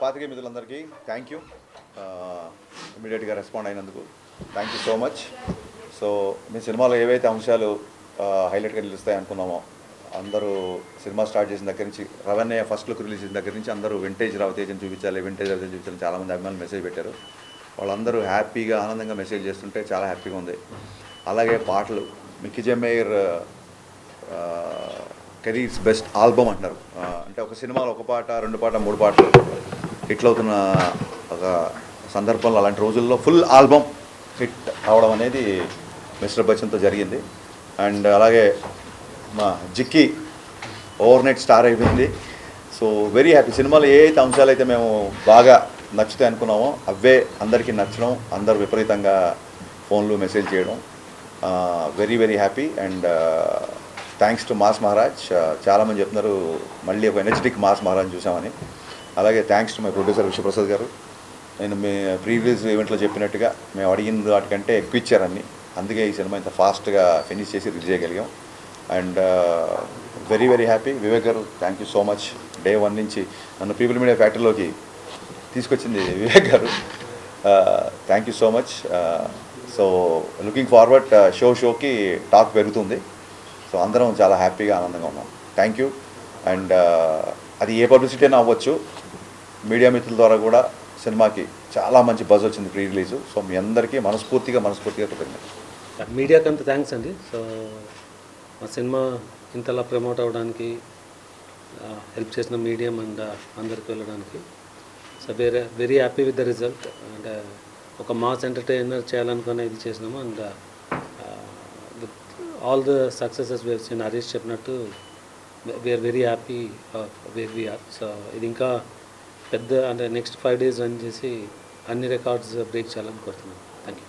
పాతికే మిత్రులందరికీ thank you, ఇమీడియట్గా respond అయినందుకు thank you so much. So మీ సినిమాలో ఏవైతే అంశాలు హైలైట్గా నిలుస్తాయి అనుకున్నామో, అందరూ సినిమా స్టార్ట్ చేసిన దగ్గర నుంచి, రవణ్య ఫస్ట్ లుక్ రిలీజ్ చేసిన దగ్గర నుంచి అందరూ వింటేజ్ రవితేజని చూపించాలి, వింటేజ్ రవితేజని చూపించాలి, చాలామంది అభిమానులు మెసేజ్ పెట్టారు. వాళ్ళందరూ హ్యాపీగా ఆనందంగా మెసేజ్ చేస్తుంటే చాలా హ్యాపీగా ఉంది. అలాగే పాటలు, మిక్కీ జమేర్ కెరీర్స్ బెస్ట్ ఆల్బమ్ అంటున్నారు. అంటే ఒక సినిమాలో ఒక పాట, రెండు పాట, మూడు పాటలు హిట్లు అవుతున్న ఒక సందర్భంలో, అలాంటి రోజుల్లో ఫుల్ ఆల్బమ్ హిట్ అవడం అనేది మిస్టర్ బచ్చన్తో జరిగింది. అండ్ అలాగే మా జిక్కి ఓవర్ నైట్ స్టార్ అయిపోయింది. So very happy. సినిమాలో ఏ అయితే అంశాలు అయితే మేము బాగా నచ్చుతాయి అనుకున్నామో అవే అందరికీ నచ్చడం, అందరూ విపరీతంగా ఫోన్లు మెసేజ్ చేయడం, very very happy. And thanks to mass Maharaj. చాలామంది చెప్తున్నారు మళ్ళీ ఒక ఎనర్జెటిక్ మాస్ మహారాజ్ చూసామని. అలాగే thanks to my producer Vishwaprasad గారు. నేను మీ ప్రీ రిలీజ్ ఈవెంట్లో చెప్పినట్టుగా మేము అడిగిన వాటికంటే ఎక్కువ ఇచ్చారని, అందుకే ఈ సినిమా ఇంత ఫాస్ట్గా ఫినిష్ చేసి రిలీజ్ చేయగలిగాం. And very very happy. Vivek garu thank you so much. Day 1 నుంచి నన్ను పీపుల్ మీడియా ఫ్యాక్టరీలోకి తీసుకొచ్చింది Vivek garu. Thank you so much. So looking forward, షోకి టాక్ పెరుగుతుంది. సో అందరం చాలా హ్యాపీగా ఆనందంగా ఉన్నాం. Thank you. అండ్ అది ఏ పబ్లిసిటీ అయినా అవ్వచ్చు, మీడియా మిత్రుల ద్వారా కూడా సినిమాకి చాలా మంచి బజ్ వచ్చింది ప్రీ రిలీజు. సో మీ అందరికీ మనస్ఫూర్తిగా కృతజ్ఞతలు. మీడియాకి అంత థ్యాంక్స్ అండి. సో మా సినిమా ఇంతలా ప్రమోట్ అవ్వడానికి హెల్ప్ చేసిన మీడియం అండ్ అందరికి వెళ్ళడానికి. So very happy with the result. అంటే ఒక మాస్ ఎంటర్టైనర్ చేయాలనుకునే ఇది చేసినాము. And with all the successes we've seen, Harish చెప్పినట్టు we are very happy where we are. So ఇది ఇంకా పెద్ద, అంటే నెక్స్ట్ 5 days రన్ చేసి అన్ని రికార్డ్స్ బ్రేక్ చేయాలని కోరుతున్నాను. Thank you.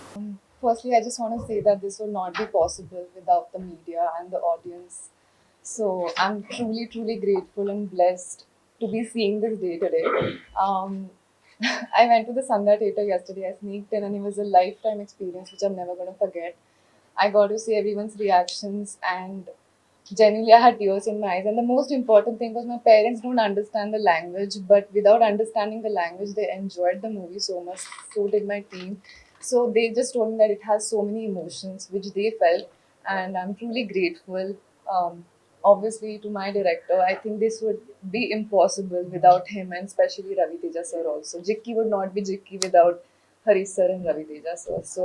Firstly, I just want to say that this would not be possible without the media and the audience. So I'm truly, truly grateful and blessed to be seeing this day today. I went to the Sandhya Theatre yesterday. I sneaked in and it was a lifetime experience which I'm never going to forget. I got to see everyone's reactions and genuinely I had tears in my eyes. And the most important thing was my parents don't understand the language, but without understanding the language, they enjoyed the movie so much. So did my team. So they just told me that it has so many emotions which they felt, and I'm truly grateful. Obviously to my director, I think this would be impossible without him, and especially Ravi Teja sir also. Jikki would not be Jikki without Harish sir and Ravi Teja sir. So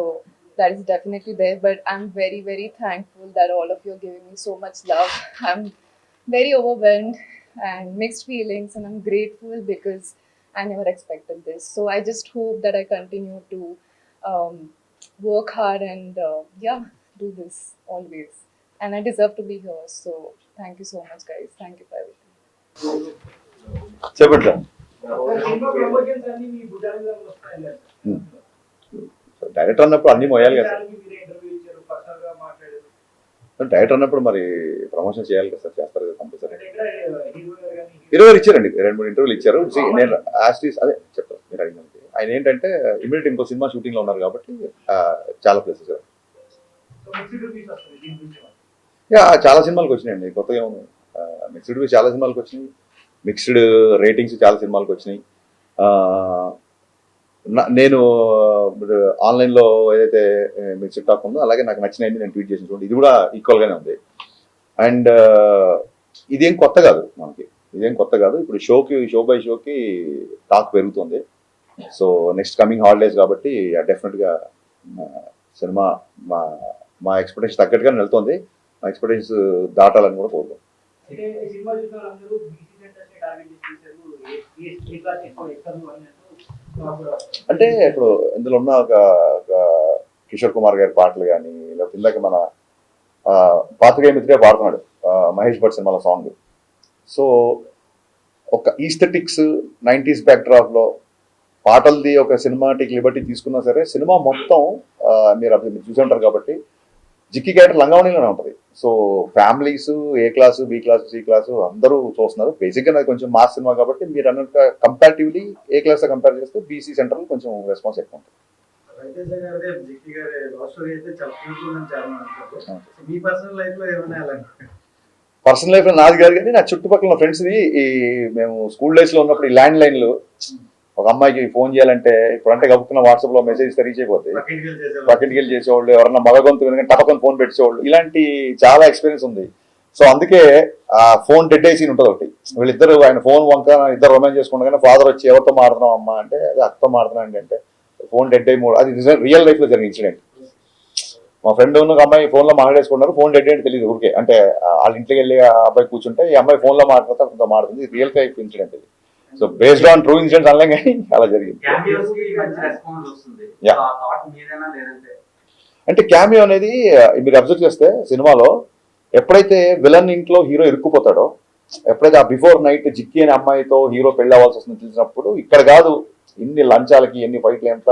that is definitely there, but I'm very, very thankful that all of you are giving me so much love. I'm very overwhelmed and mixed feelings, and I'm grateful because I never expected this. So I just hope that I continue to work hard and do this always. And I deserve to be here. So thank you so much, guys. Thank you for everything. చెప్పండి sir. Director అన్నప్పుడు అన్నీ మోయాలి కదా sir. Director అన్నప్పుడు మరి promotion చేయాలి కదా sir, చేస్తారు కదా కంపల్సరీ. 20 ఇచ్చారండి, 2-3 ఇంటర్వ్యూలు ఇచ్చారు. నేను యాస్టీస్ అదే చెప్తాను మీరు అడిగినందుకు. ఆయన ఏంటంటే ఇమీడియట్ ఇంకో సినిమా షూటింగ్లో ఉన్నారు కాబట్టి చాలా ప్లేసెస్ చాలా సినిమాలకు వచ్చినాయండి. కొత్తగా ఏమన్నా మిక్స్డ్ చాలా సినిమాలకు వచ్చినాయి, మిక్స్డ్ రేటింగ్స్ చాలా సినిమాలకు వచ్చినాయి. నేను ఆన్లైన్లో ఏదైతే మిక్స్డ్ టాక్ ఉందో అలాగే నాకు నచ్చినవి నేను ట్వీట్ చేసిన చూడండి, ఇది కూడా ఈక్వల్గానే ఉంది. అండ్ ఇదేం కొత్త కాదు మనకి, ఇప్పుడు షో బై షోకి టాక్ పెరుగుతుంది. సో నెక్స్ట్ కమింగ్ హాలిడేస్ కాబట్టి డెఫినెట్గా సినిమా మా ఎక్స్పెక్టేషన్ తగ్గట్టుగా వెళ్తుంది. మా ఎక్స్పెక్టేషన్స్ దాటాలని కూడా కోరుతాం. అంటే ఇప్పుడు ఇందులో ఉన్న ఒక కిషోర్ కుమార్ గారి పాటలు కానీ, లేకపోతే ఇందాక మన పాత్రికేయ మిత్రుడే పాడుతున్నాడు మహేష్ భట్ సినిమాలో సాంగ్. సో ఒక ఈస్థెటిక్స్ 90s బ్యాక్డ్రాప్లో పాటలది ఒక సినిమాటిక్ లిబర్టీ తీసుకున్నా సరే, సినిమా మొత్తం మీరు చూసి ఉంటారు కాబట్టి జిక్కి క్యారెక్టర్ లంగావణిలోనే ఉంటుంది. So families A class, B class, C class అందరూ చూస్తున్నారు. బేసిక్గా నాకు కొంచెం మాస్ సినిమా కాబట్టి మీరు అన్నట్టుగా కంపారిటివ్లీ ఏ క్లాస్తో కంపేర్ చేస్తే బీసీ సెంటర్లో కొంచెం రెస్పాన్స్ ఎక్కువ ఉంటుంది. పర్సనల్ లైఫ్లో నాది కాదు కానీ నా చుట్టుపక్కల ఫ్రెండ్స్ది, ఈ మేము స్కూల్ డేస్లో ఉన్నప్పుడు ఈ ల్యాండ్ లైన్లు ఒక అమ్మాయికి ఫోన్ చేయాలంటే ఇప్పుడు అంటే గబుక్కున్న వాట్సాప్ లో మెసేజ్ రీచ్ అయిపోతాయి, పక్కింటికి వెళ్ళి చేసేవాళ్ళు, ఎవరన్నా మగ గొంతు వినగానే టపకని ఫోన్ పెట్టేవాళ్ళు, ఇలాంటి చాలా ఎక్స్పీరియన్స్ ఉంది. సో అందుకే ఆ ఫోన్ డెడ్ అయ్యి సీన్ ఉంటుంది ఒకటి. వీళ్ళిద్దరు ఆయన ఫోన్ వంక ఇద్దరు రొమాన్స్ చేసుకుంటే ఫాదర్ వచ్చి ఎవరితో మాడుతున్నాం అమ్మా అంటే అది అక్కతో మాడుతున్నాను అంటే ఫోన్ డెడ్ అయ్యి అది రియల్ లైఫ్ లో జరిగిన ఇన్సిడెంట్. మా ఫ్రెండ్ ఉన్న అమ్మాయి ఫోన్ లో మాట్లాడేసుకున్నారు, ఫోన్ డెడ్ అంటే తెలియదు ఊరికే, అంటే వాళ్ళ ఇంటికి వెళ్ళి ఆ అబ్బాయి కూర్చుంటే ఈ అమ్మాయి ఫోన్ లో మాట్లాడితే కొంత మాడుతుంది. రియల్ లైఫ్ ఇన్సిడెంట్ ఇది. So based on true incidents అనలేం కానీ అలా జరిగింది. అంటే క్యామియో అనేది మీరు అబ్జర్వ్ చేస్తే సినిమాలో ఎప్పుడైతే విలన్ ఇంట్లో హీరో ఇరుక్కుపోతాడో, ఎప్పుడైతే ఆ బిఫోర్ నైట్ జిక్కి అనే అమ్మాయితో హీరో పెళ్లి అవ్వాల్సి వస్తుంది తెలిసినప్పుడు, ఇక్కడ కాదు ఎన్ని లంచాలకి ఎన్ని ఫైట్లు ఎంత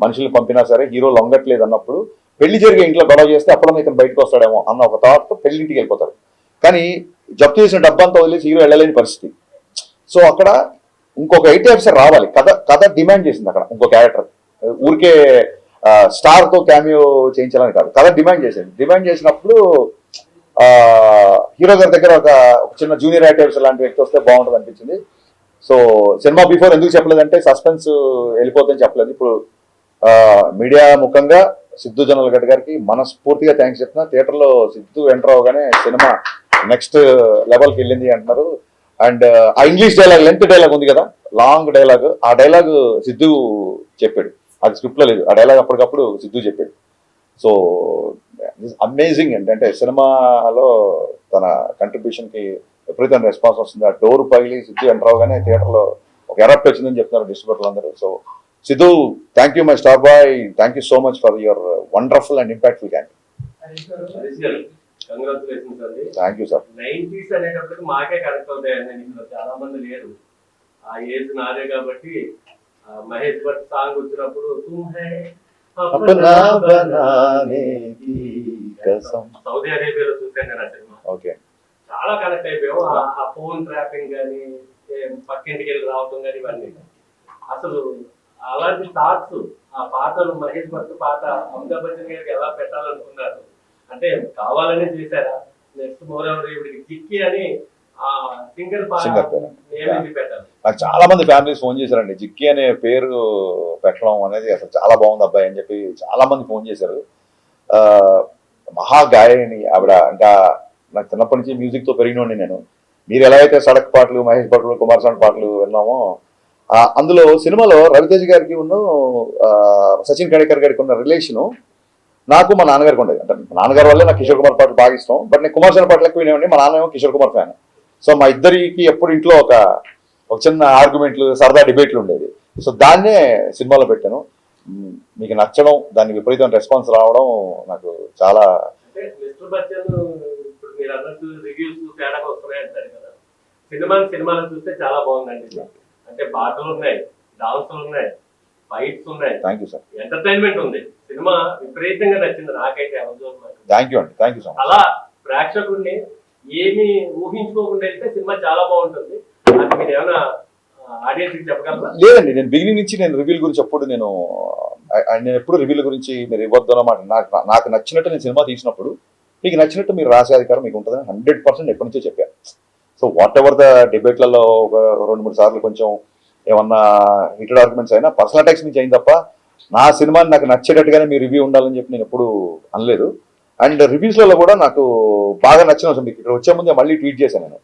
మనుషులు పంపినా సరే హీరో లొంగట్లేదు అన్నప్పుడు, పెళ్లి జరిగే ఇంట్లో గొడవ చేస్తే అప్పుడన్నా ఇతను బయటకు వస్తాడేమో అన్న ఒక థాట్తో పెళ్లింటికి వెళ్ళిపోతాడు. కానీ జప్తు చేసిన డబ్బంతా వదిలేసి హీరో వెళ్ళలేని పరిస్థితి. సో అక్కడ ఇంకొక ఐటీ ఆఫీసర్ రావాలి, కథ డిమాండ్ చేసింది అక్కడ ఇంకో క్యారెక్టర్. ఊరికే స్టార్ తో క్యామియో చేయించాలని కాదు, కథ డిమాండ్ చేసింది. డిమాండ్ చేసినప్పుడు హీరో గారి దగ్గర ఒక చిన్న జూనియర్ ఐటీ ఆఫీసర్ లాంటి వ్యక్తి వస్తే బాగుంటుంది అనిపించింది. సో సినిమా బిఫోర్ ఎందుకు చెప్పలేదంటే సస్పెన్స్ వెళ్ళిపోతుందని చెప్పలేదు. ఇప్పుడు మీడియా ముఖంగా సిద్ధు జొన్నలగడ్డ గారికి మనస్ఫూర్తిగా థ్యాంక్స్ చెప్తున్నా. థియేటర్లో సిద్ధు ఎంటర్ అవగానే సినిమా నెక్స్ట్ లెవెల్కి వెళ్ళింది అంటున్నారు. అండ్ ఆ ఇంగ్లీష్ డైలాగ్, లెంత్ డైలాగ్ ఉంది కదా, లాంగ్ డైలాగ్, ఆ డైలాగ్ సిద్ధు చెప్పాడు, అది స్క్రిప్ట్ లో లేదు. ఆ డైలాగ్ అప్పటికప్పుడు సిద్ధు చెప్పాడు. సో అమేజింగ్ అంటే సినిమాలో తన కంట్రిబ్యూషన్ కి విపరీతమైన రెస్పాన్స్ వస్తుంది. ఆ డోర్ పగిలి సిద్ధు ఎంటర్ అవగానే థియేటర్ లో ఒక ఎరప్ట్ వచ్చిందని చెప్తున్నారు డిస్ట్రిబ్యూటర్లు అందరూ. So Siddhu, thank you my star boy, thank you so much for your wonderful and impactful campaign. Congratulations అండి. Thank you sir. 90s అనేటప్పటికి మాకే కనెక్ట్ అవుతాయండి, ఇంట్లో చాలా మంది లేరు. ఆ ఏజ్ నాదే కాబట్టి మహేష్ భట్ సాంగ్ వచ్చినప్పుడు సౌదీ అరేబియాలో చూసాను నేను ఆ సినిమా. ఓకే, చాలా కనెక్ట్ అయిపోయాం. ఆ ఫోన్ ట్రాపింగ్ కానీ పక్కింటికి వెళ్ళి రావడం కానీ ఇవన్నీ అసలు అలాంటి థాట్స్, ఆ పాటలు మహేష్ భట్ పాట అమితాబ్ బచ్చన్ గారికి ఎలా పెట్టాలనుకున్నారు అంటే కావాలనే చేశారా? నెక్స్ట్ మోరవర్ ఇవిడికి జిక్కి అని సింగర్ పెట్టాలి. నాకు చాలా మంది ఫ్యామిలీస్ ఫోన్ చేశారండి, జిక్కి అనే పేరు పెట్టడం అనేది అసలు చాలా బాగుంది అబ్బాయి అని చెప్పి చాలా మంది ఫోన్ చేశారు. మహా గాయని ఆవిడ. ఇంకా నాకు చిన్నప్పటి నుంచి మ్యూజిక్ తో పెరిగినోండి నేను. మీరు ఎలా అయితే సడక్ పాటలు, మహేష్ భట్లు, కుమారస్వామి పాటలు విన్నామో, అందులో సినిమాలో రవితేజ్ గారికి ఉన్న సచిన్ కడేకర్ గారికి ఉన్న రిలేషను నాకు మా నాన్నగారికి ఉండేది. అంటే మా నాన్నగారి వల్లే నాకు కిషోర్ కుమార్ పాటలు బాగా ఇష్టం. బట్ నేను కుమారస్వామి పాటలు ఎక్కువ వినేవాడిని, మా నాన్న ఏమో కిషోర్ కుమార్ ఫ్యాన్. సో మా ఇద్దరికి ఎప్పుడు ఇంట్లో ఒక చిన్న ఆర్గ్యుమెంట్లు, సరదా డిబేట్లు ఉండేది. సో దాన్నే సినిమాలో పెట్టాను. మీకు నచ్చడం, దానికి విపరీతమైన రెస్పాన్స్ రావడం నాకు చాలా. మిస్టర్ బచ్చన్ ఇప్పుడు మీరు అన్నట్టు రివ్యూస్ తేడాగా వస్తున్నాయి అంటారు కదా, సినిమాలు చూస్తే చాలా బాగుందండి. అంటే పాటలు ఉన్నాయి, డాన్సులు ఉన్నాయి, ఫైట్స్ ఉన్నాయి, థ్యాంక్ యూ సార్, ఎంటర్టైన్మెంట్ ఉంది. సినిమా విపరీతంగా నచ్చింది నాకైతే. థ్యాంక్ యూ అండి, థ్యాంక్ యూ సో మచ్. అలా ప్రేక్షకుడిని ఏమి ఊహించుకోకుండా వెళ్తే సినిమా చాలా బాగుంటుంది. అది మీరు ఏమైనా ఆడియన్స్ చెప్పగలరా? లేదండి, నేను బిగినింగ్ నుంచి నేను రివ్యూల గురించి నేను ఎప్పుడు రివ్యూల గురించి మీరు ఇవ్వద్దు అన్నమాట. నాకు నచ్చినట్టు నేను సినిమా తీసినప్పుడు మీకు నచ్చినట్టు మీరు రాసే అధికారం మీకు ఉంటుందని 100% ఎప్పటి నుంచో చెప్పాను. సో వాట్ ఎవర్ ద డిబేట్లలో ఒక 2-3 సార్లు కొంచెం ఏమన్నా హీటెడ్ ఆర్గ్యుమెంట్స్ అయినా పర్సనల్ అటాక్స్ నుంచి అయింది తప్ప నా సినిమాని నాకు నచ్చేటట్టుగానే మీ రివ్యూ ఉండాలని చెప్పి నేను ఎప్పుడు అనలేదు. అండ్ రివ్యూస్లలో కూడా నాకు బాగా నచ్చిన అంశం మీకు ఇక్కడ వచ్చే ముందే మళ్ళీ ట్వీట్ చేశాను నేను.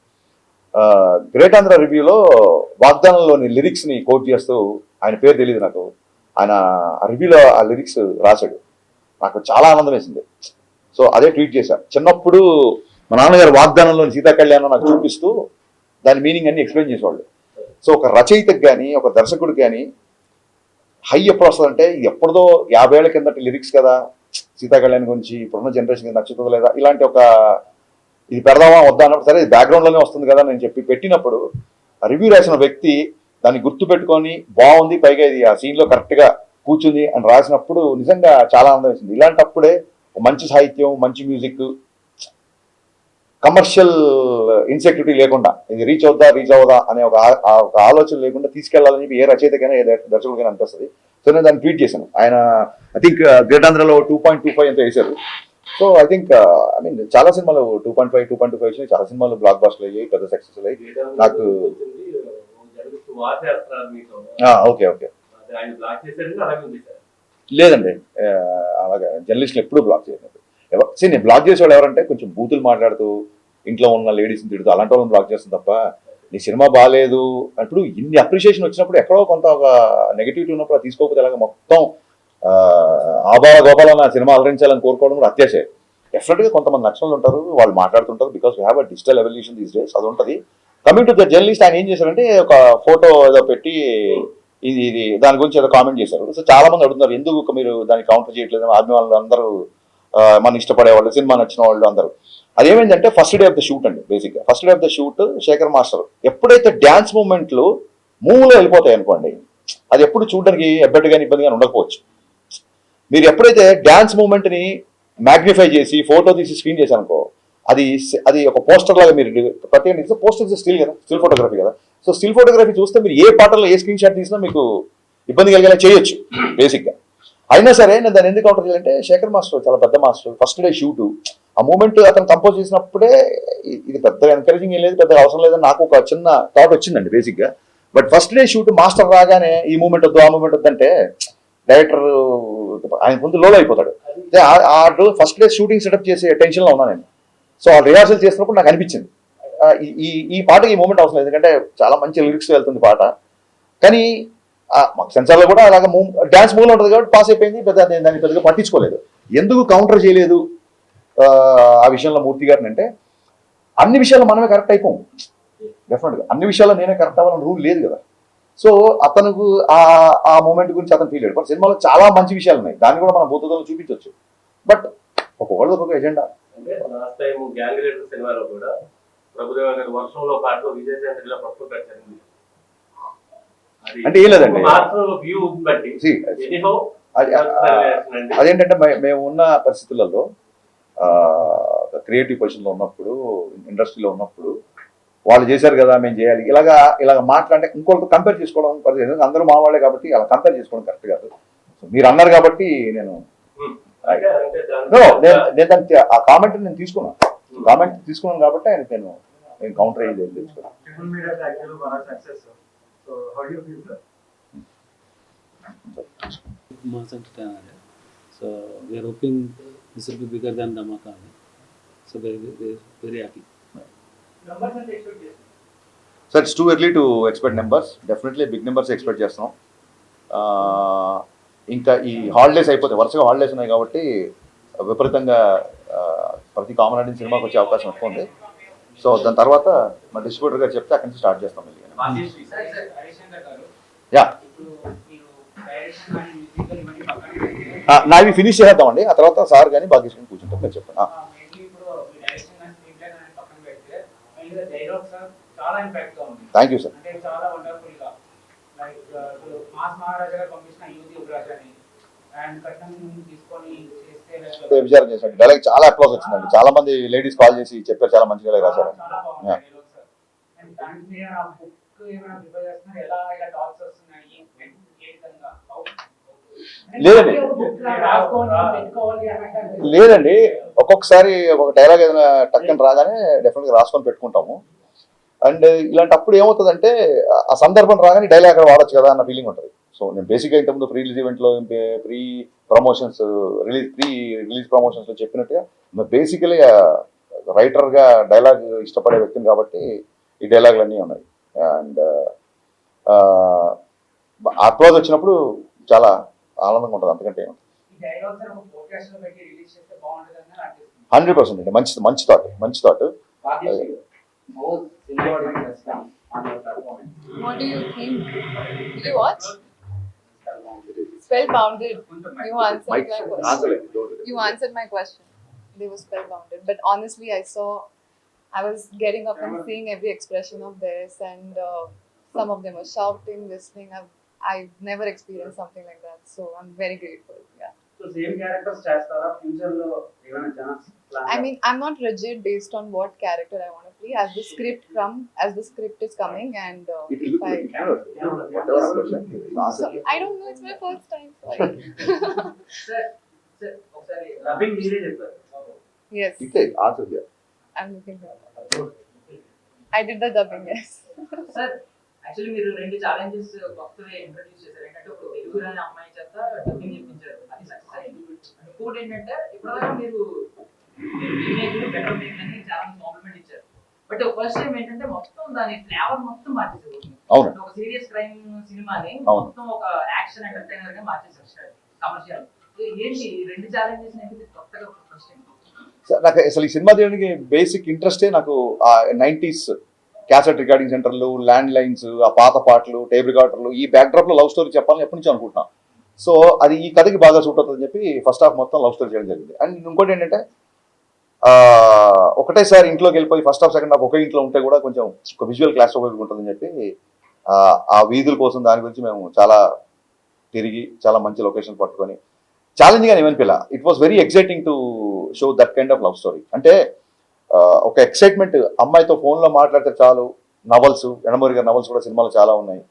గ్రేట్ ఆంధ్ర రివ్యూలో వాగ్దానంలోని లిరిక్స్ని కోట్ చేస్తూ, ఆయన పేరు తెలియదు నాకు, ఆయన ఆ రివ్యూలో ఆ లిరిక్స్ రాశాడు. నాకు చాలా ఆనందం వేసింది. సో అదే ట్వీట్ చేశాను. చిన్నప్పుడు మా నాన్నగారు వాగ్దానంలోని సీతా కళ్యాణం నాకు చూపిస్తూ దాని మీనింగ్ అన్ని ఎక్స్ప్లెయిన్ చేసేవాళ్ళు. సో ఒక రచయితకు కానీ ఒక దర్శకుడికి కానీ హై ఎప్పుడు వస్తుందంటే, ఇది ఎప్పుడుదో 50 ఏళ్ల కిందటి లిరిక్స్ కదా, సీతా కళ్యాణ్ గురించి ఇప్పుడున్న జనరేషన్కి నచ్చుతుందో లేదా, ఇలాంటి ఒక ఇది పెడదామా వద్దా అన్నప్పుడు సరే ఇది బ్యాక్గ్రౌండ్లోనే వస్తుంది కదా నేను చెప్పి పెట్టినప్పుడు రివ్యూ రాసిన వ్యక్తి దాన్ని గుర్తు పెట్టుకొని బాగుంది, పైగా ఇది ఆ సీన్లో కరెక్ట్గా కూర్చుంది అని రాసినప్పుడు నిజంగా చాలా ఆనందం వేసింది. ఇలాంటప్పుడే మంచి సాహిత్యం, మంచి మ్యూజిక్, కమర్షియల్ ఇన్సెక్యూరిటీ లేకుండా ఇది రీచ్ అవుదా అనే ఒక ఆలోచన లేకుండా తీసుకెళ్లాలని చెప్పి ఏ రచయితకైనా ఏ దర్శకుడికైనా అనిపిస్తుంది. సో నేను దాన్ని ట్వీట్ చేశాను. ఆయన ఐ థింక్ గ్రేట్ ఆంధ్రలో 2.25 ఎంత వేశారు. సో ఐ థింక్ చాలా సినిమాలు 2.5 వచ్చినాయి, చాలా సినిమాలు బ్లాక్ బాస్టర్లు అయ్యాయి, పెద్ద సక్సెస్ అయ్యాయి. నాకు వాచ్ చేస్తున్నారు మీతో, ఓకే ఓకే. అది ఆయన బ్లాక్ చేసేది అలాగే ఉంది సార్. లేదండి, అలాగే జర్నలిస్టులు ఎప్పుడూ బ్లాక్ చేయలేదు. నేను బ్లాక్ చేసేవాళ్ళు ఎవరంటే కొంచెం బూతులు మాట్లాడుతూ ఇంట్లో ఉన్న లేడీస్ని తిడుతూ అలాంటి వాళ్ళని బ్లాక్ చేస్తాను తప్ప, నీ సినిమా బాగాలేదు అప్పుడు ఇన్ని అప్రిషియేషన్ వచ్చినప్పుడు ఎక్కడో కొంత ఒక నెగిటివిటీ ఉన్నప్పుడు అది తీసుకోకపోతే అలాగే మొత్తం ఆబాల గోపాల నా సినిమా అలరించాలని కోరుకోవడం కూడా అత్యాశే. డెఫినెట్గా కొంతమంది నక్షలు ఉంటారు, వాళ్ళు మాట్లాడుతుంటారు, because we have a digital evolution these days, అది ఉంటుంది. కమింగ్ టు ద జర్నలిస్ట్, ఆయన ఏం చేశారంటే ఒక ఫోటో ఏదో పెట్టి ఇది దాని గురించి ఏదో కామెంట్ చేశారు. సో చాలా మంది అడుగుతున్నారు ఎందుకు మీరు దాన్ని కౌంటర్ చేయట్లేదు, ఆర్మీ వాళ్ళు అందరూ మన ఇష్టపడేవాళ్ళు, సినిమా నచ్చిన వాళ్ళు అందరూ. అదేమైందంటే first day of the shoot అండి, బేసిక్గా first day of the shoot Shekhar master ఎప్పుడైతే డ్యాన్స్ మూవ్మెంట్లు మూవ్లో వెళ్ళిపోతాయి అనుకోండి, అది ఎప్పుడు చూడడానికి ఎబ్బెట్టుగా ఇబ్బందిగా ఉండకపోవచ్చు. మీరు ఎప్పుడైతే డ్యాన్స్ మూవ్మెంట్ని మ్యాగ్నిఫై చేసి ఫోటో తీసి స్క్రీన్ చేశారనుకో, అది ఒక పోస్టర్ లాగా మీరు ప్రతి పోస్టర్ స్టిల్ కదా, స్టిల్ ఫోటోగ్రఫీ కదా. సో స్టిల్ ఫోటోగ్రఫీ చూస్తే మీరు ఏ పాటలో ఏ స్క్రీన్ షాట్ తీసినా మీకు ఇబ్బంది కలిగేలా చేయొచ్చు బేసిక్గా. అయినా సరే నేను దాన్ని ఎందుకు కౌంటర్ చేయాలంటే శేఖర్ మాస్టర్ చాలా పెద్ద మాస్టర్, ఫస్ట్ డే షూటు ఆ మూమెంట్ అతను కంపోజ్ చేసినప్పుడే ఇది పెద్దగా ఎంకరేజింగ్ ఏం లేదు, పెద్దగా అవసరం లేదని నాకు ఒక చిన్న థాట్ వచ్చిందండి బేసిక్గా. But first day shoot master రాగానే ఈ మూమెంట్ వద్దు ఆ మూమెంట్ వద్దంటే డైరెక్టర్ ఆయన ముందు లోలో అయిపోతాడు. ఆ ఫస్ట్ డే షూటింగ్ సెటప్ చేసే టెన్షన్లో ఉన్నాను నేను. సో ఆ రిహార్సల్ చేసినప్పుడు నాకు అనిపించింది ఈ పాటకి ఈ మూమెంట్ అవసరం లేదు, ఎందుకంటే చాలా మంచి లిరిక్స్ వెళ్తుంది పాట. కానీ మాకు సెన్సార్లో కూడా అలాగే డ్యాన్స్ మూవ్లో ఉంటుంది కాబట్టి పాస్ అయిపోయింది, దాన్ని పెద్దగా పట్టించుకోలేదు. ఎందుకు కౌంటర్ చేయలేదు ఆ విషయంలో మూర్తి గారిని అంటే, అన్ని విషయాల్లో మనమే కరెక్ట్ అయిపోం, డెఫినెట్గా అన్ని విషయాల్లో నేనే కరెక్ట్ అవ్వాలని రూల్ లేదు కదా. సో అతనికి ఆ మూమెంట్ గురించి అతను ఫీల్ అయ్యాడు. బట్ సినిమాలో చాలా మంచి విషయాలు ఉన్నాయి, దాన్ని కూడా మనం భూతత్వంలో చూపించవచ్చు. బట్ ఒక ఎజెండా అంటే లాస్ట్ టైం గ్యాంగ్ లీడర్ సినిమాలో కూడా ప్రభుదేవ గారి వర్షంలో పాటలో విజయశాంతిలో పట్టు కట్టారు. అంటే ఏం లేదండి, వ్యూ బట్టి అదేంటంటే మేము ఉన్న పరిస్థితులలో క్రియేటివ్ పొజిషన్లో ఉన్నప్పుడు, ఇండస్ట్రీలో ఉన్నప్పుడు వాళ్ళు చేశారు కదా మేము చేయాలి ఇలాగ మాట్లాడే ఇంకొకరితో కంపేర్ చేసుకోవడం పరిస్థితి. అందరూ మా వాళ్ళే కాబట్టి అలా కంపేర్ చేసుకోవడం కరెక్ట్ కాదు. మీరు అన్నారు కాబట్టి నేను దానికి ఆ కామెంట్ నేను తీసుకున్నాను కాబట్టి ఆయన నేను కౌంటర్ అయ్యేది తెలుసుకున్నాను. Mass entertainer. So we are hoping this will be bigger than Dhamaka. So very happy. So it's too early to expect numbers. Definitely big numbers expect చేస్తున్నాం. ఇంకా ఈ హాలిడేస్ అయిపోతాయి, వరుసగా హాలిడేస్ ఉన్నాయి కాబట్టి విపరీతంగా ప్రతి కామన్ ఆడియన్స్ సినిమాకి వచ్చే అవకాశం ఎక్కువ ఉంది. సో దాని తర్వాత మా డిస్ట్రిబ్యూటర్ గారు చెప్తే అక్కడి నుంచి స్టార్ట్ చేస్తాం. యా నావి ఫినిష్ చేద్దామండి, ఆ తర్వాత సార్ కానీ భాగ్యశ్రీ కూర్చుంటాం. మీరు చెప్పండి. Thank you sir. విచారం చేశాడు, డైలాగ్ చాలా అప్లాస్ వచ్చిందండి. చాలా మంది లేడీస్ కాల్ చేసి చెప్పారు చాలా మంచిగా రాశారు. లేదండి ఒక్కొక్కసారి ఒక్కొక్క డైలాగ్ ఏదైనా టక్కని రాగానే డెఫినెట్గా రాసుకొని పెట్టుకుంటాము. అండ్ ఇలాంటప్పుడు ఏమవుతుందంటే ఆ సందర్భం రాగానే డైలాగ్ అక్కడ వాడచ్చు కదా అన్న ఫీలింగ్ ఉంటుంది. సో నేను బేసిక్గా ఇంతకుముందు ప్రీ రిలీజ్ ఈవెంట్లో ప్రీ రిలీజ్ ప్రమోషన్స్లో చెప్పినట్టుగా బేసికలీ రైటర్గా డైలాగ్ ఇష్టపడే వ్యక్తిని కాబట్టి ఈ డైలాగులు అన్నీ ఉన్నాయి. అండ్ అప్రోచ్ వచ్చినప్పుడు చాలా ఆనందంగా ఉంటుంది, అంతకంటే 100% అండి. మంచి thought. What do you think? Did you watch? Spellbounded. You answered my question. They were spellbounded. But honestly, I was getting up and seeing every expression of theirs, and some of them were shouting, listening. I've never experienced something like that, so I'm very grateful. Yeah. So same characters chestara future lo evana chance plan. I mean, I'm not rigid based on what character I want to play. As the script is coming, and if I don't know, it's my first time. Sorry. Sir, dubbing meere cheptaru. Yes. Answer here. I'm looking for. I did the dubbing, yes. Sir, actually మీరు 2 challenges కొత్తగా introduce చేశారు. ఏంటంటే ఇప్పుడు వెలుగురు అనే అమ్మాయి చేత dubbing చేయించారు, అది సక్సెస్ అయింది. ఇంకోటి ఏంటంటే ఇప్పటిదాకా మీరు బెటర్ మేక్ అని చాలా కాంప్లిమెంట్ ఇచ్చారు. బట్ ఫస్ట్ టైం ఏంటంటే మొత్తం దాని ఫ్లేవర్ మొత్తం మార్చేసారు. అవును. ఒక సీరియస్ క్రైమ్ సినిమాని అవును. మొత్తం ఒక యాక్షన్ ఎంటర్టైనర్ గా మార్చేసారు, కమర్షియల్. ఏంటి 2 ఛాలెంజెస్ అనేది కొత్తగా ఫస్ట్ టైం? నాకు అసలు ఈ సినిమా తీయడానికి బేసిక్ ఇంట్రెస్టే నాకు ఆ 90s క్యాసెట్ రికార్డింగ్ సెంటర్లు, ల్యాండ్ లైన్స్, ఆ పాత పాటలు, టేప్ రికార్డర్లు, ఈ బ్యాక్డ్రాప్లో లవ్ స్టోరీ చెప్పాలని ఎప్పటి నుంచి అనుకుంటున్నాను. సో అది ఈ కథకి బాగా సూట్ అవుతుందని చెప్పి ఫస్ట్ హాఫ్ మొత్తం లవ్ స్టోరీ చేయడం జరిగింది. అండ్ ఇంకోటి ఏంటంటే ఒకటేసారి ఇంట్లోకి వెళ్ళిపోయి ఫస్ట్ హాఫ్ సెకండ్ హాఫ్ ఒకే ఇంట్లో ఉంటే కూడా కొంచెం ఒక విజువల్ క్లాస్ ఉంటుందని చెప్పి ఆ వీధుల కోసం దాని గురించి మేము చాలా తిరిగి చాలా మంచి లొకేషన్ పట్టుకొని ఛాలెంజింగ్ అని ఏమనిపిల్ల. It was very exciting to show that kind of love story. అంటే ఒక ఎక్సైట్మెంట్, అమ్మాయితో ఫోన్లో మాట్లాడితే చాలు. నవల్స్, ఎండమూరి గారి నవల్స్ కూడా సినిమాలు చాలా ఉన్నాయి.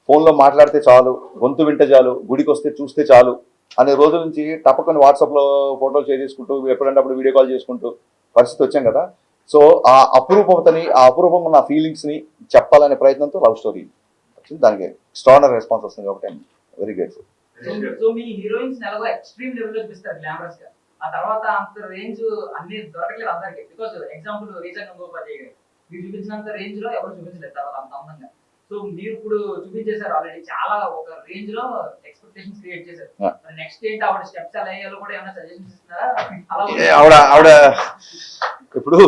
ఫోన్లో మాట్లాడితే చాలు, గొంతు వింటే చాలు, గుడికి వస్తే చూస్తే చాలు అనే రోజుల నుంచి టపకొని వాట్సాప్లో ఫోటోలు షేర్ చేసుకుంటూ ఎప్పుడంటే అప్పుడు వీడియో కాల్ చేసుకుంటూ పరిస్థితి వచ్చాం కదా. సో ఆ అపురూపతని, ఆ అపురూపంగా ఉన్న ఫీలింగ్స్ని చెప్పాలనే ప్రయత్నంతో లవ్ స్టోరీ వచ్చింది. దానికి ఎక్స్ట్రాడినరీ రెస్పాన్స్ వస్తుంది కాబట్టి I'm very grateful. So me heroines నెలలో ఎక్స్ట్రీమ్ లెవెల్ లో చూపిస్తారు గ్లామరస్ గా, ఆ తర్వాత అంత రేంజ్ అన్ని దొరకలేదు అందరికి. బికాస్ ఎగ్జాంపుల్ రీజన్ గంగోపాధ్యాయ గారు మీరు చూపించినంత రేంజ్ లో ఎవరు చూపించలేదు తర్వాత అంత అందంగా. సో మీరు ఇప్పుడు చూపించేశారు ఆల్రెడీ, చాలా ఒక రేంజ్ లో ఎక్స్పెక్టేషన్స్ క్రియేట్ చేశారు. నెక్స్ట్ ఏంటి ఆవిడ స్టెప్స్ ఎలా వేయాలో కూడా ఏమైనా సజెషన్స్ ఇస్తున్నారా? ఆవిడ ఇప్పుడు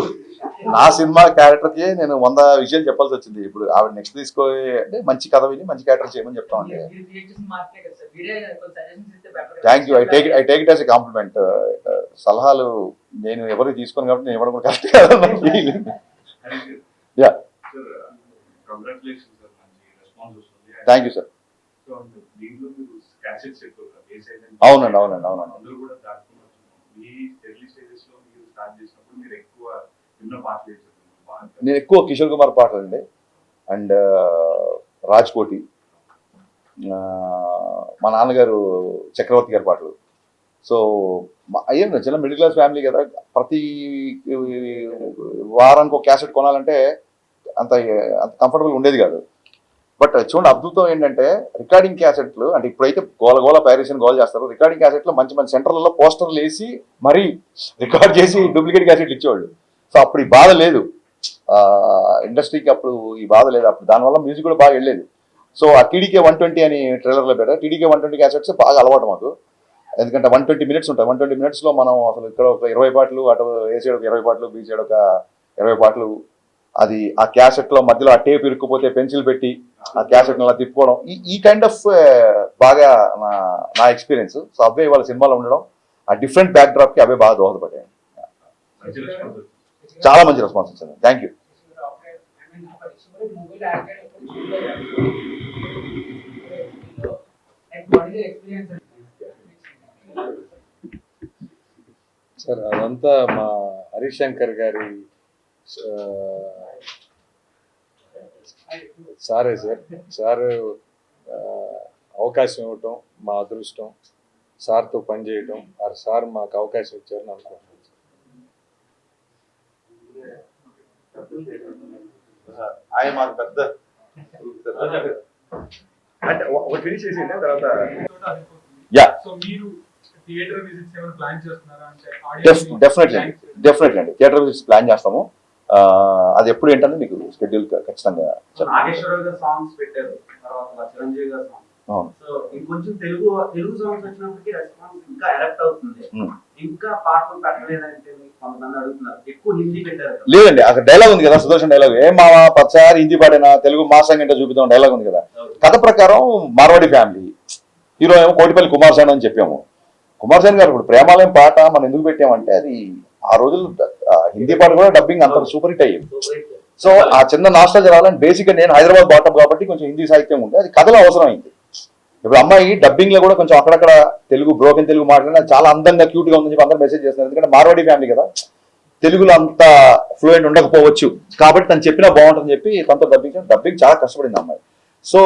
నా సినిమా క్యారెక్టర్కి నేను 100 విషయాలు చెప్పాల్సి వచ్చింది. ఇప్పుడు ఆవిడ నెక్స్ట్ తీసుకోవాలి అంటే మంచి కథ విని మంచి క్యారెక్టర్ చేయమని చెప్తామండి. Thank you. I take it as a compliment. సలహాలు నేను ఎవరికి తీసుకోను కాబట్టి నేను ఇవ్వడం కూడా కరెక్ట్ కాదు. Yeah, thank you sir. అవునండి అవునండి అవునండి. నేను ఎక్కువ కిషోర్ కుమార్ పాటలు అండి, అండ్ రాజ్ కోటి, మా నాన్నగారు చక్రవర్తి గారి పాటలు. సో అయ్యే చిన్న మిడిల్ క్లాస్ ఫ్యామిలీ కదా, ప్రతి వారానికి ఒక క్యాసెట్ కొనాలంటే అంత కంఫర్టబుల్ ఉండేది కాదు. బట్ చూడండి అద్భుతం ఏంటంటే రికార్డింగ్ క్యాసెట్లు అంటే ఇప్పుడైతే గోల ప్యారిషన్ గోల్ చేస్తారు. రికార్డింగ్ క్యాసెట్లో మంచి మంచి సెంటర్లలో పోస్టర్లు వేసి మరీ రికార్డ్ చేసి డూప్లికేట్ క్యాసెట్లు ఇచ్చేవాళ్ళు. సో అప్పుడు ఈ బాధ లేదు, ఇండస్ట్రీకి అప్పుడు ఈ బాధ లేదు. అప్పుడు దానివల్ల మ్యూజిక్ కూడా బాగా వెళ్ళేది. సో ఆ టీడీకే 120 అని ట్రైలర్లో పెట్టారు. టీడీకే 120 క్యాసెట్స్ బాగా అలవాటు మాకు, ఎందుకంటే 120 మినిట్స్ ఉంటాయి. 120 మినిట్స్లో మనం అసలు ఇక్కడ ఒక 20 పాటలు, అటు ఏ సైడ్ ఒక 20 పాటలు, బీ సైడ్ ఒక 20 పాటలు. అది ఆ క్యాసెట్లో మధ్యలో ఆ టేప్ ఇరుక్కుపోతే పెన్సిల్ పెట్టి ఆ క్యాసెట్ని అలా తిప్పుకోవడం, ఈ కైండ్ ఆఫ్ బాగా నా ఎక్స్పీరియన్స్. సో అవే వాళ్ళ సినిమాలో ఉండడం, ఆ డిఫరెంట్ బ్యాక్ డ్రాప్కి అవే బాగా దోహదపడ్డాయి. చాలా మంచి రెస్పాన్స్ వచ్చింది. Thank you. సార్ అదంతా మా హరీష్ శంకర్ గారి సారే సార్. సార్ అవకాశం ఇవ్వటం మా అదృష్టం, సార్తో పనిచేయటం, సార్ మాకు అవకాశం ఇచ్చారని అనుకుంటున్నాను. ఆయన మాకు పెద్ద అంటే ఒక ఫినిష్ చేసి తర్వాత యా డెఫినెట్లీ అండి థియేటర్ విజిట్స్ ప్లాన్ చేస్తాము. అది ఎప్పుడు ఏంటంటే మీకు షెడ్యూల్ ఖచ్చితంగా. సాంగ్స్ పెట్టారు, తర్వాత చిరంజీవి గారు సాంగ్స్. సో ఇంకొంచెం తెలుగు సాంగ్స్ వచ్చినప్పటికీ రెస్పాన్స్ ఇంకా ఎలక్ట్ అవుతుంది. ఇంకా పాటలు పెట్టలేదంటే కొంతమంది అడుగుతున్నారు, ఎక్కువ హిందీ పెట్టారు. లేదండి, అక్కడ డైలాగ్ ఉంది కదా, సుదర్శన్ డైలాగ్, ఏం మావా పచ్చారి హిందీ పాడినా తెలుగు మాసంగా అంటే చూపిద్దాం డైలాగ్ ఉంది కదా. కథ ప్రకారం మార్వాడి ఫ్యామిలీ, హీరో ఏమో కోటిపల్లి కుమార్ సాన్ అని చెప్పాము. కుమార్ సాన్ గారు ఇప్పుడు ప్రేమాలయం పాట మనం ఎందుకు పెట్టామంటే అది ఆ రోజులు హిందీ పాట కూడా డబ్బింగ్ అంత సూపర్ హిట్ అయ్యింది. సో ఆ చిన్న నాస్టాలజీ రావాలని బేసిక్గా నేను హైదరాబాద్ బాటం కాబట్టి కొంచెం హిందీ సాహిత్యం ఉంటే అది కథలో అవసరం అయింది. ఇప్పుడు అమ్మాయి డబ్బింగ్ లో కూడా కొంచెం అక్కడక్కడ తెలుగు బ్రోకెన్ తెలుగు మాట్లాడినా చాలా అందంగా క్యూట్ గా ఉందని చెప్పి అందరూ మెసేజ్ చేస్తున్నారు. ఎందుకంటే మార్వాడి ఫ్యామిలీ కదా, తెలుగులో అంత ఫ్లూయెంట్ ఉండకపోవచ్చు కాబట్టి తను చెప్పినా బాగుంటుందని చెప్పి తనతో డబ్బింగ్ చాలా కష్టపడింది అమ్మాయి. సో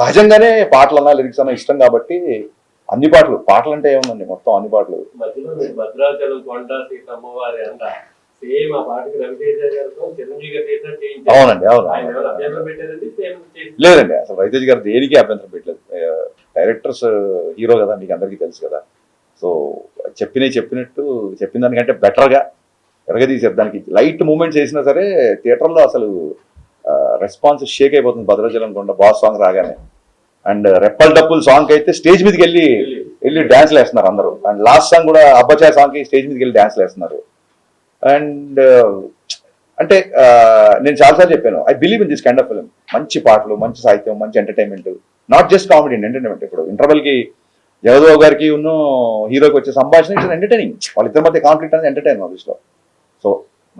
సహజంగానే పాటలు అన్నా లిరిక్స్ అన్నా ఇష్టం కాబట్టి అన్ని పాటలు అంటే ఏముందండి మొత్తం అన్ని పాటలు. భద్రాచలం కొండ సీతమ్మవారి అంట సేమ్ ఆ పాటకి రవితేజ గారితో చిరంజీవి గారు చేసినట్టు చేయించారు. అవునండి, అవును. ఆయన ఎవరు అభ్యంతరం పెట్టారండి? సేమ్ చేసి లేదండి, అసలు రవితేజ్ గారు దేనికి అభ్యంతరం పెట్టలేదు. డైరెక్టర్స్ హీరో కదా, మీకు అందరికీ తెలుసు కదా. సో చెప్పినట్టు చెప్పిన దానికంటే బెటర్గా ఎరగదీశారు. దానికి లైట్ మూమెంట్స్ వేసినా సరే థియేటర్లో అసలు రెస్పాన్స్ షేక్ అయిపోతుంది. భద్రాచలం కొండ బాస్ సాంగ్ రాగానే, అండ్ రెప్పల్ డప్పుల్ సాంగ్ అయితే స్టేజ్ మీదకి వెళ్ళి డ్యాన్స్లు వేస్తున్నారు అందరూ. అండ్ లాస్ట్ సాంగ్ కూడా అబ్బచాయ్ సాంగ్కి స్టేజ్ మీదకి వెళ్ళి డ్యాన్స్లు వేస్తున్నారు. అండ్ అంటే నేను చాలాసార్లు చెప్పాను, I believe in this kind of film. మంచి పాటలు, మంచి సాహిత్యం, మంచి entertainment, not just comedy, entertainment. ఇప్పుడు ఇంటర్వెల్కి జగదేవ్ గారికి ఉన్న హీరోకి వచ్చే సంభాషణ ఇట్స్ ఎంటర్టైనింగ్. వాళ్ళిద్దరి మధ్య కాన్ఫ్లిక్ట్ అనేది ఎంటర్టైన్ ఆఫీస్లో. సో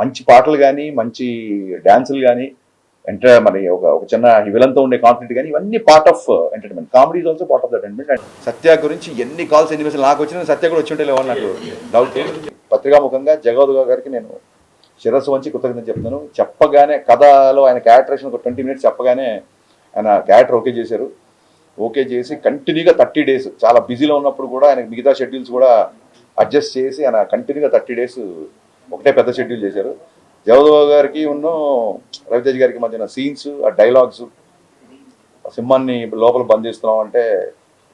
మంచి పాటలు కానీ, మంచి డ్యాన్సులు కానీ, మరి ఒక చిన్న విలన్తో ఉండే కాన్ఫ్లిక్ట్ కానీ, ఇవన్నీ part of entertainment. Comedy is also part of the entertainment. And Satya గురించి ఎన్ని కాల్స్, ఎన్ని మెసేజ్ నాకు వచ్చిన, సత్య కూడా వచ్చి ఉంటే లేవని నాకు డౌట్. పత్రికాముఖంగా జగదేవ్ గారికి నేను శిరస్సు వంచి కృతజ్ఞతలు చెప్తున్నాను. చెప్పగానే కథలో ఆయన క్యారెక్టరేషన్ ఒక 20 minutes చెప్పగానే ఆయన క్యారెక్టర్ ఓకే చేశారు. ఓకే చేసి కంటిన్యూగా 30 days చాలా బిజీలో ఉన్నప్పుడు కూడా ఆయన మిగతా షెడ్యూల్స్ కూడా అడ్జస్ట్ చేసి ఆయన కంటిన్యూగా 30 days ఒకటే పెద్ద షెడ్యూల్ చేశారు. జగదేవ్ గారికి ఉన్న రవితేజ్ గారికి మధ్యన సీన్స్, ఆ డైలాగ్స్, సింహాన్ని లోపల బంధిస్తున్నాం అంటే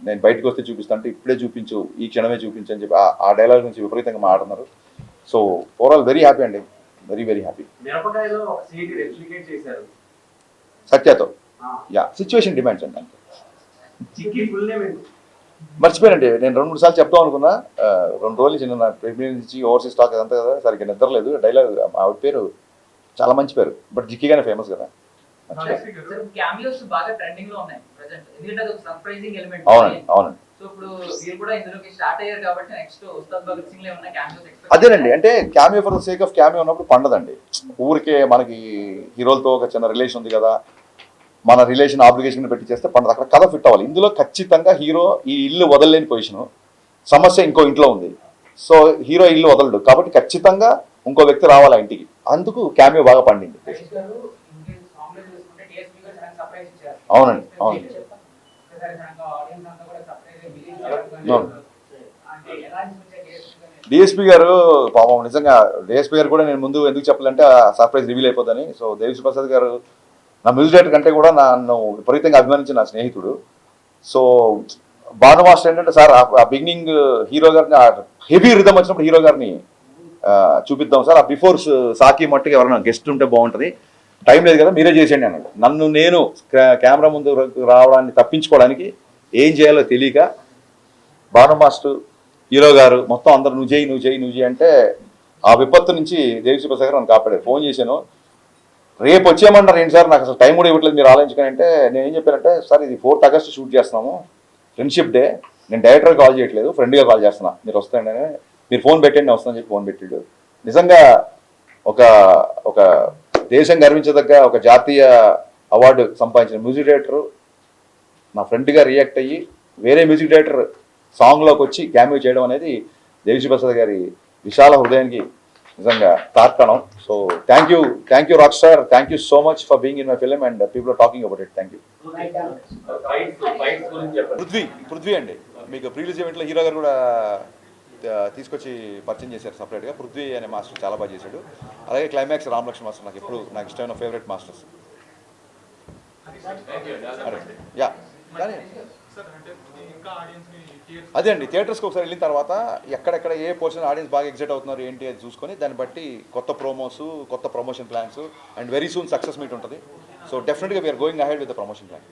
నేను బయటకు వస్తే చూపిస్తాను అంటే ఇప్పుడే చూపించు, ఈ క్షణమే చూపించు అని చెప్పి ఆ డైలాగ్ నుంచి విపరీతంగా మాట్లాడుతున్నారు. సో ఓవరాల్ వెరీ హ్యాపీ అండి, వెరీ వెరీ హ్యాపీ. మిరపకాయలో ఒక సీట్ రెప్లికేట్ చేశారు సత్యతో. యా, సిచ్యువేషన్ డిమాండ్స్ అండి. చిక్కి ఫుల్ నేమ్ ఏంటి? మర్చిపోయానండి, నేను 2-3 సార్లు చెప్దాం అనుకున్నా. 2 రోజుల నుంచి నా ప్రెగ్నెన్సీ నుంచి ఓవర్సీస్ స్టాక్ అదంతా కదా, సరిగ్గా నిద్రలేదు. డైలాగ్ ఆవిడ పేరు చాలా మంచి పేరు, బట్ జిక్కిగానే ఫేమస్ కదా. క్యామియోస్ బాగా ట్రెండింగ్ లో ఉన్నాయి ప్రెజెంట్, ఎందుకంటే అది ఒక సర్ప్రైజింగ్ ఎలిమెంట్. అవునండి, అవునండి. సో ఇప్పుడు మీరు కూడా ఇందులోకి స్టార్ట్ అయ్యారు కాబట్టి నెక్స్ట్ ఉస్తాద్ భగత్ సింగ్ లో ఏమన్నా క్యామియోస్ ఎక్స్పెక్ట్? అదేనండి, అంటే cameo for the sake of cameo ఉన్నప్పుడు పండదండి. ఊరికే మనకి హీరోలతో ఒక చిన్న రిలేషన్ ఉంది కదా, మన రిలేషన్ ఆబ్లిగేషన్ పెట్టి చేస్తే పండదు. అక్కడ కథ ఫిట్ అవ్వాలి. ఇందులో ఖచ్చితంగా హీరో ఈ ఇల్లు వదలలేని పొజిషను, సమస్య ఇంకో ఇంట్లో ఉంది. సో హీరో ఇల్లు వదలడు కాబట్టి ఖచ్చితంగా ఇంకో వ్యక్తి రావాలి ఆ ఇంటికి. అందుకు క్యామియో బాగా పండింది. అవునండి, అవును. డిఎస్పీ గారు పాపం నిజంగా, డిఎస్పీ గారు కూడా నేను ముందు ఎందుకు చెప్పాలంటే సర్ప్రైజ్ రివీల్ అయిపోతుందని. సో దేవిశ్రీ ప్రసాద్ గారు నా మ్యూజిక్ డైరెక్టర్ కంటే కూడా నన్ను విపరీతంగా అభిమానించిన నా స్నేహితుడు. సో భాను మాస్టర్ ఏంటంటే, సార్ ఆ బిగినింగ్ హీరో గారిని హెవీ రిథమ్ వచ్చినప్పుడు హీరో గారిని చూపిద్దాం సార్, ఆ బిఫోర్ సాకి మట్టుకు ఎవరైనా గెస్ట్ ఉంటే బాగుంటుంది, టైం లేదు కదా మీరే చేసేయండి అన్నాడు. నన్ను నేను కెమెరా ముందు రావడాన్ని తప్పించుకోవడానికి ఏం చేయాలో తెలియక భాను మాస్టర్, హీరో గారు మొత్తం అందరు నువ్వు చేయి అంటే ఆ విపత్తు నుంచి దేవిశ్రీ ప్రసాద్ గారు నన్ను కాపాడారు. ఫోన్ చేశాను, రేపు వచ్చేయమన్నారు ఏంటి సార్, నాకు అసలు టైం కూడా ఇవ్వట్లేదు మీరు ఆలోచించుకొని అంటే, నేను ఏం చెప్పానంటే, సార్ ఇది 4th August షూట్ చేస్తున్నాము, ఫ్రెండ్షిప్ డే, నేను డైరెక్టర్ కాల్ చేయట్లేదు, ఫ్రెండ్గా కాల్ చేస్తున్నా, మీరు వస్తాయండి, మీరు ఫోన్ పెట్టండి నేను వస్తానని చెప్పి ఫోన్ పెట్టాడు. నిజంగా ఒక దేశం గర్వించదగ్గ ఒక జాతీయ అవార్డు సంపాదించిన మ్యూజిక్ డైరెక్టర్ నా ఫ్రెండ్గా రియాక్ట్ అయ్యి వేరే మ్యూజిక్ డైరెక్టర్ సాంగ్లోకి వచ్చి క్యామియో చేయడం అనేది దేవిశ్రీ ప్రసాద్ గారి విశాల హృదయానికి నిజంగా తార్కాణం. So thank you rock star, thank you so much for being in my film and people are talking about it. Thank you. Prithvi అండి, మీకు ప్రీవియస్ ఈవెంట్లో హీరో గారు కూడా తీసుకొచ్చి పరిచయం చేశారు సపరేట్గా. పృథ్వీ అనే మాస్టర్ చాలా బాగా చేశాడు. అలాగే క్లైమాక్స్ రామలక్ష్మణ్ మాస్టర్ నాకు ఇష్టమైన ఫేవరెట్ మాస్టర్స్. యా, కానీ అదే అండి, థియేటర్స్కి ఒకసారి వెళ్ళిన తర్వాత ఎక్కడెక్కడ ఏ పోర్షన్ ఆడియన్స్ బాగా ఎగ్జైట్ అవుతున్నారు ఏంటి అది చూసుకొని దాన్ని బట్టి కొత్త ప్రోమోస్, కొత్త promotion plans and very soon success meet ఉంటుంది. సో డెఫినెట్గా we are going ahead with the promotion plan.